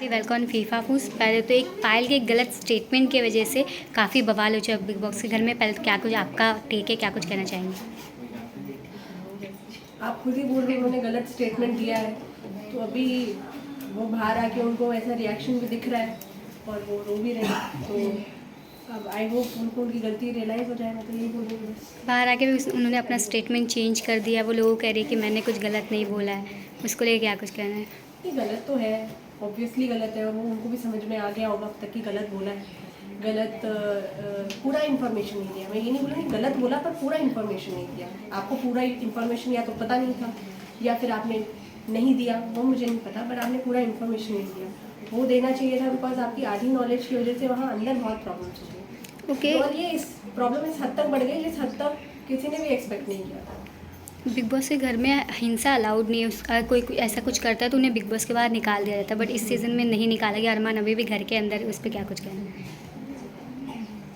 वेलकॉन FIFA फूस। पहले तो एक पायल के गलत स्टेटमेंट की वजह से काफ़ी बवाल हो चुका बिग बॉस के घर में। पहले तो क्या कुछ आपका टेक है, क्या कुछ कहना चाहेंगे? आप खुद ही बोल रहे हो उन्होंने गलत स्टेटमेंट दिया है, तो अभी वो बाहर आके उनको ऐसा रिएक्शन भी दिख रहा है और वो रो भी रहे हैं। तो अब आई होप उनको उनकी गलती रियलाइज़ हो जाए। मैं तो यही बोलूँगी बस। बाहर आके भी उन्होंने अपना स्टेटमेंट चेंज कर दिया। वो लोग कह रहे हैं कि मैंने कुछ गलत नहीं बोला है। उसको लेकर क्या कुछ कहना है? ये गलत तो है, ऑब्वियसली गलत है, और वो उनको भी समझ में आ गया होगा अब तक कि गलत बोला है। गलत पूरा इन्फॉर्मेशन नहीं दिया। मैं ये नहीं बोलूँगी गलत बोला, पर पूरा इन्फॉर्मेशन नहीं दिया। आपको पूरा इन्फॉर्मेशन या तो पता नहीं था या फिर आपने नहीं दिया, वो मुझे नहीं पता, पर आपने पूरा इन्फॉर्मेशन नहीं दिया। वो देना चाहिए था, बिकॉज आपकी आधी नॉलेज की वजह से वहाँ अंदर बहुत प्रॉब्लम्स हो गई। ओके। और ये इस प्रॉब्लम इस हद तक बढ़ गई जिस हद तक किसी ने भी एक्सपेक्ट नहीं किया था। बिग बॉस के घर में हिंसा अलाउड नहीं है। उसका कोई ऐसा कुछ करता है तो उन्हें बिग बॉस के बाहर निकाल दिया जाता है, बट इस सीज़न में नहीं निकाला गया। अरमान अभी भी घर के अंदर है, उस पर क्या कुछ कहना है?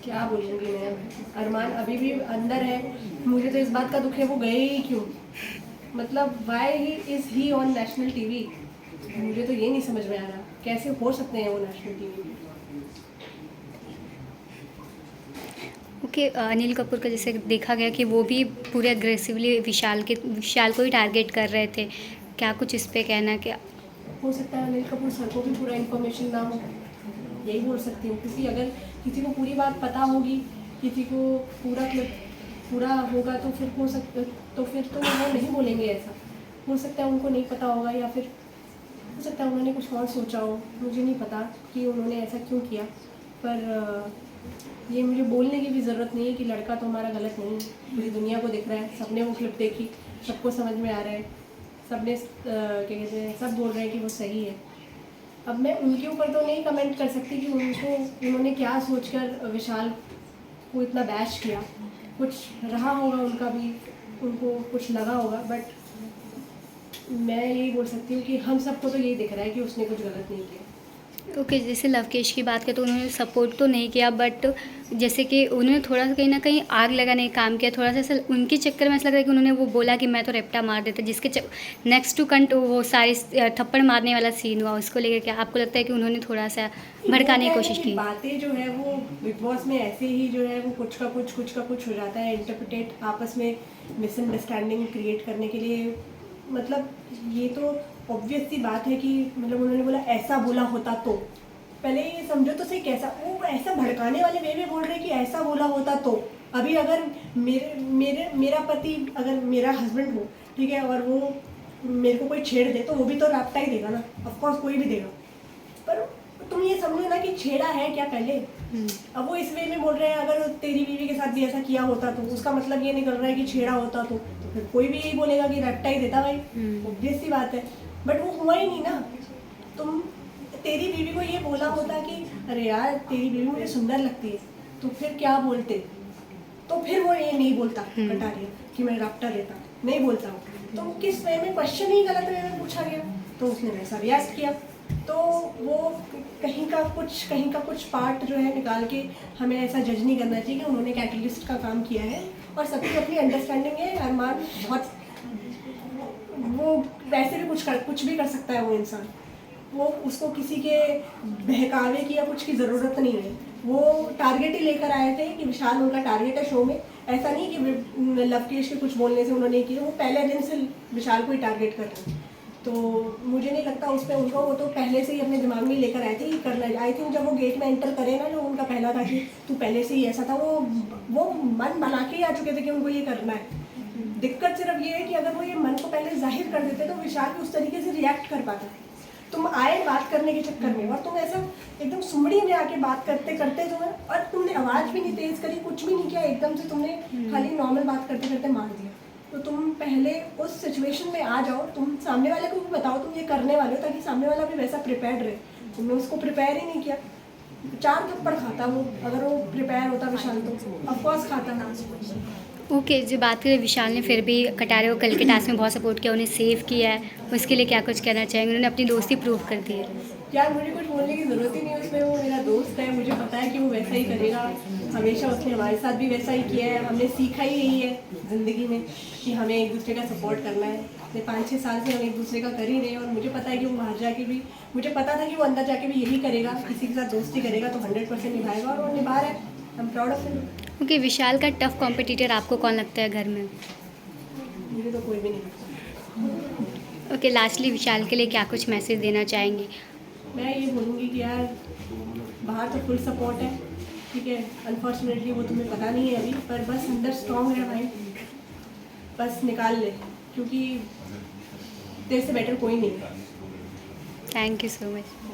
क्या बोलूँगी मैं, अरमान अभी भी अंदर है। मुझे तो इस बात का दुख है वो गए ही क्यों, मतलब why he is he on national TV. मुझे तो ये नहीं समझ में आ रहा कैसे हो सकते हैं वो national TV. Okay. Anil Kapoor का जैसे देखा गया कि वो भी पूरे अग्रेसिवली विशाल को ही टारगेट कर रहे थे। क्या कुछ इस पे कहना है? क्या हो सकता है अनिल कपूर सर को भी पूरा इन्फॉर्मेशन ना हो, यही बोल सकती हूँ। क्योंकि अगर किसी को पूरी बात पता होगी, किसी को पूरा क्लिप पूरा होगा, तो फिर हो सकता, तो फिर तो वो नहीं बोलेंगे ऐसा। हो सकता है उनको नहीं पता होगा, या फिर हो सकता है उन्होंने कुछ और सोचा हो। मुझे नहीं पता कि उन्होंने ऐसा क्यों किया, पर ये मुझे बोलने की भी ज़रूरत नहीं है कि लड़का तो हमारा गलत नहीं है। पूरी दुनिया को दिख रहा है, सबने वो क्लिप देखी, सबको समझ में आ रहा है, सबने क्या कहते हैं, सब बोल रहे हैं कि वो सही है। अब मैं उनके ऊपर तो नहीं कमेंट कर सकती कि उन्होंने क्या सोचकर विशाल को इतना बैश किया। कुछ रहा होगा उनका भी, उनको कुछ लगा होगा, बट मैं यही बोल सकती हूँ कि हम सबको तो यही दिख रहा है कि उसने कुछ गलत नहीं किया। ओके। जैसे लवकेश की बात करें तो उन्होंने सपोर्ट तो नहीं किया, बट जैसे कि उन्होंने थोड़ा सा कहीं ना कहीं आग लगाने का काम किया। थोड़ा सा ऐसा उनके चक्कर में ऐसा लग रहा है कि उन्होंने वो बोला कि मैं तो रेप्टा मार देता, जिसके नेक्स्ट टू कंट वो सारी थप्पड़ मारने वाला सीन हुआ। उसको लेकर क्या आपको लगता है कि उन्होंने थोड़ा सा भड़काने की कोशिश की? बातें जो है वो बिग बॉस में ऐसे ही जो है वो कुछ का कुछ हो जाता है इंटरप्रिटेट, आपस में मिसअंडरस्टैंडिंग क्रिएट करने के लिए। मतलब ये तो ऑब्वियस सी बात है कि मतलब उन्होंने बोला ऐसा बोला होता तो, पहले ये समझो तो सही, कैसा वो ऐसा भड़काने वाले वे में बोल रहे कि ऐसा बोला होता तो। अभी अगर मेरा पति, अगर मेरा हस्बैंड हो, ठीक है, और वो मेरे को कोई छेड़ दे तो वो भी तो रास्ता ही देगा ना, ऑफकोर्स कोई भी देगा। पर तुम ये समझो ना कि छेड़ा है क्या पहले। अब वो इस वे में बोल रहे हैं अगर तेरी बीवी के साथ भी ऐसा किया होता तो, उसका मतलब ये निकल रहा है कि छेड़ा होता तो फिर कोई भी यही बोलेगा कि रट्टा ही देता भाई, ऑब्वियस सी बात है। बट वो हुआ ही नहीं ना। तुम तेरी बीवी को ये बोला होता कि अरे यार तेरी बीवी मुझे सुंदर लगती है, तो फिर क्या बोलते, तो फिर वो ये नहीं बोलता कटारिया कि मैं रट्टा देता, नहीं बोलता हूँ। तो किस वे में क्वेश्चन ही गलत वे में पूछा गया, तो उसने वैसा रिएक्ट किया। तो वो कहीं का कुछ पार्ट जो है निकाल के हमें ऐसा जज नहीं करना चाहिए कि उन्होंने कैटलिस्ट का काम किया है। और सबकी अपनी अंडरस्टैंडिंग है। अरमान बहुत, वो वैसे भी कुछ भी कर सकता है वो इंसान। वो उसको किसी के बहकावे की या कुछ की ज़रूरत नहीं है। वो टारगेट ही लेकर आए थे कि विशाल उनका टारगेट है शो में। ऐसा नहीं कि लवकेश के कुछ बोलने से उन्होंने किया, वो पहले दिन से विशाल को ही टारगेट कर रहे हैं। तो मुझे नहीं लगता उस पर उनको, वो तो पहले से ही अपने दिमाग में लेकर आए थे कि करना है। आई थिंक जब वो गेट में एंटर करे ना, जो उनका पहला था कि तू पहले से ही ऐसा था, वो मन बना के ही आ चुके थे कि उनको ये करना है। दिक्कत सिर्फ ये है कि अगर वो ये मन को पहले जाहिर कर देते तो विशाल भी उस तरीके से रिएक्ट कर पाता। तुम आए बात करने के चक्कर में, और तुम ऐसा एकदम सुमड़ी में आके बात करते करते जो है, और तुमने आवाज़ भी नहीं तेज़ करी, कुछ भी नहीं किया, एकदम से तुमने खाली नॉर्मल बात करते करते मार दिया। तो तुम पहले उस सिचुएशन में आ जाओ, तुम सामने वाले को भी बताओ तुम ये करने वाले हो, ताकि सामने वाला भी वैसा प्रिपेयर्ड रहे। तुमने उसको प्रिपेयर ही नहीं किया। 4 थप्पड़ खाता वो, अगर वो प्रिपेयर होता विशाल तो ऑफकोर्स खाता ना। ओके। जो बात करें विशाल ने फिर भी कटारे को कल के टास्क में बहुत सपोर्ट किया, उन्हें सेव किया है, उसके लिए क्या कुछ कहना चाहेंगे? उन्होंने अपनी दोस्ती प्रूव कर दी है। यार मुझे कुछ बोलने की ज़रूरत ही नहीं है उसमें, वो मेरा दोस्त है, मुझे पता है कि वो वैसा ही करेगा। हमेशा उसने हमारे साथ भी वैसा ही किया है। हमने सीखा ही यही है ज़िंदगी में कि हमें एक दूसरे का सपोर्ट करना है। ये 5-6 साल से हम एक दूसरे का कर ही रहे हैं, और मुझे पता है कि वो बाहर जाके भी, मुझे पता था कि वो अंदर जाके भी यही करेगा, किसी के साथ दोस्ती करेगा तो 100% निभाएगा, और वो निभा रहा है। I am proud of him. Okay, Vishal का टफ कॉम्पिटिटर आपको कौन लगता है घर में? मुझे तो कोई भी नहीं लगता। ओके, लास्टली विशाल के लिए क्या कुछ मैसेज देना चाहेंगे? मैं ये बोलूँगी कि यार बाहर तो फुल सपोर्ट है, ठीक है, अनफॉर्चुनेटली वो तुम्हें पता नहीं है अभी, पर बस अंदर स्ट्रॉन्ग है भाई, बस निकाल ले, क्योंकि तेरे से बेटर कोई नहीं है। Thank you so much.